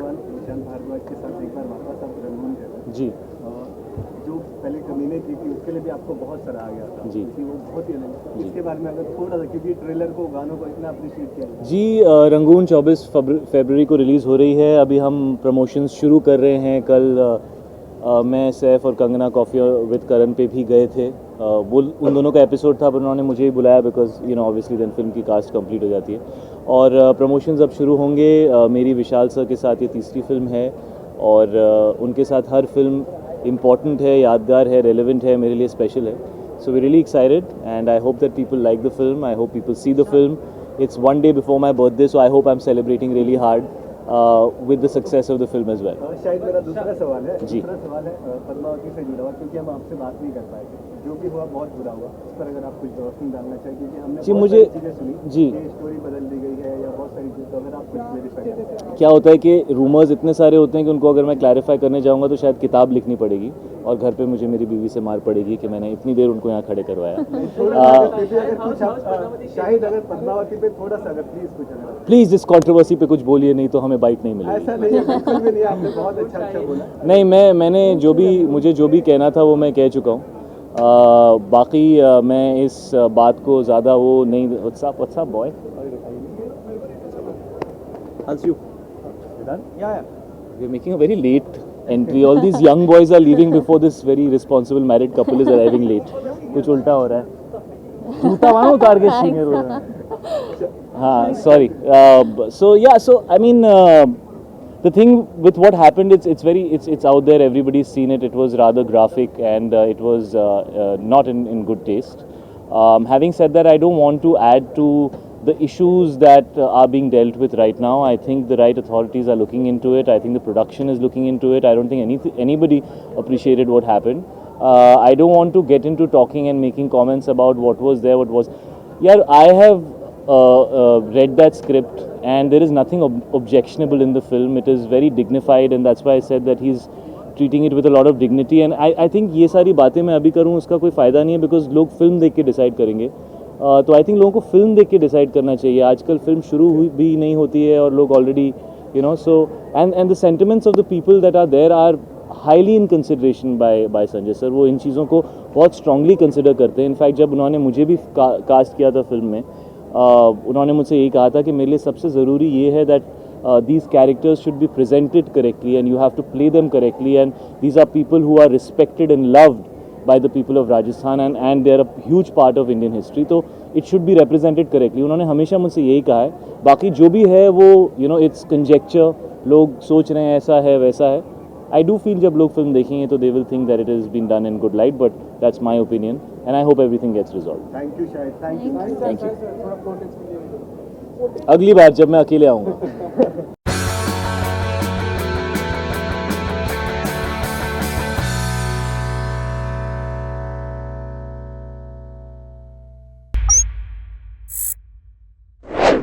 दौरान ईशान भारद्वाज के साथ एक बार वापस आप रंगून गए जी जो पहले कमीने की थी उसके लिए भी आपको बहुत सराहा गया था जी वो बहुत ही अलग इसके बारे में अगर थोड़ा सा क्योंकि ट्रेलर को गानों को इतना अप्रिशिएट किया जी रंगून 24 फरवरी को रिलीज़ हो रही है। अभी हम प्रमोशंस शुरू कर रहे हैं। कल मैं सैफ और कंगना कॉफ़ी विद करण पे भी गए थे। वो उन दोनों का एपिसोड था पर उन्होंने मुझे ही बुलाया because you know obviously then film की कास्ट कंप्लीट हो जाती है। और प्रमोशंस अब शुरू होंगे। मेरी विशाल सर के साथ ये तीसरी फिल्म है और उनके साथ हर फिल्म इम्पॉर्टेंट है, यादगार है, रेलेवेंट है, मेरे लिए स्पेशल है। So we're really excited and I hope that people like the film. I hope people see the film. It's one day before my birthday, so I hope I'm celebrating really hard with the success of the film as well. शायद मेरा दूसरा सवाल है जी। दूसरा सवाल है पद्मावती से जुड़ा हुआ क्योंकि हम आपसे बात नहीं कर पाए थे जो भी हुआ बहुत बुरा हुआ उस पर अगर आप कुछ रोशनी डालना चाहिए क्योंकि हमने जी, बहुत मुझे- सारी चीज़ें सुनी जी। कि स्टोरी बदल दी गई है या बहुत सारी चीज़ तो अगर आप कुछ वेरीफाई करें क्या होता है कि रूमर्स इतने सारे होते हैं कि उनको अगर मैं क्लैरिफाई करने जाऊंगा तो शायद किताब लिखनी पड़ेगी और घर पे मुझे मेरी बीवी से मार पड़ेगी कि मैंने इतनी देर उनको यहाँ खड़े करवाया। शायद अगर पद्मावती पे थोड़ा सा अगर प्लीज कुछ अगर प्लीज़ इस कंट्रोवर्सी पे कुछ बोलिए, नहीं तो हमें बाइट नहीं मिलेगी। ऐसा नहीं है बिल्कुल भी नहीं आपने बहुत अच्छा बोला नहीं, मैंने मुझे जो भी कहना था वो मैं कह चुका हूँ। बाकी मैं इस बात को ज़्यादा वो नहीं। What's up boy? How's you? You done? या We're making a very late entry. All these young boys are leaving before this very responsible married couple is arriving late. कुछ उल्टा हो रहा है। जूता वहाँ उतार के सीनियर हो रहा है। हाँ, sorry. So I mean, the thing with what happened, it's out there. Everybody's seen it. It was rather graphic and it was not in good taste. Having said that, I don't want to add to the issues that are being dealt with right now. I think the right authorities are looking into it. I think the production is looking into it. I don't think anybody appreciated what happened. I don't want to get into talking and making comments about what was there, what was. Yeah, I have read that script and there is nothing objectionable in the film. It is very dignified and that's why I said that he's treating it with a lot of dignity. And I think ये सारी बातें मैं अभी करूँ उसका कोई फ़ायदा नहीं है बिकॉज लोग फिल्म देख के डिसाइड करेंगे। तो आई थिंक लोगों को फिल्म देख के डिसाइड करना चाहिए। आजकल फिल्म शुरू हुई भी नहीं होती है और लोग already you know so and the sentiments of the people that are there are highly in consideration by Sanjay sir. वो इन चीज़ों को बहुत स्ट्रांगली कंसिडर करते हैं। इनफैक्ट जब उन्होंने मुझे भी कास्ट किया था फिल्म में उन्होंने मुझसे यही कहा था कि मेरे लिए सबसे ज़रूरी ये है that these characters should be presented correctly and you have to play them correctly and these are people who are respected and loved by the people of Rajasthan and they are a huge part of Indian history, तो it should be represented correctly. उन्होंने हमेशा मुझसे यही कहा है। बाकी जो भी है वो you know it's conjecture, लोग सोच रहे हैं ऐसा है वैसा है। I do feel जब लोग फिल्म देखेंगे तो they will think that it has been done in good light, but that's my opinion and I hope everything gets resolved. Thank you शायद थैंक यू Thank you. अगली बार जब मैं अकेले आऊँगा।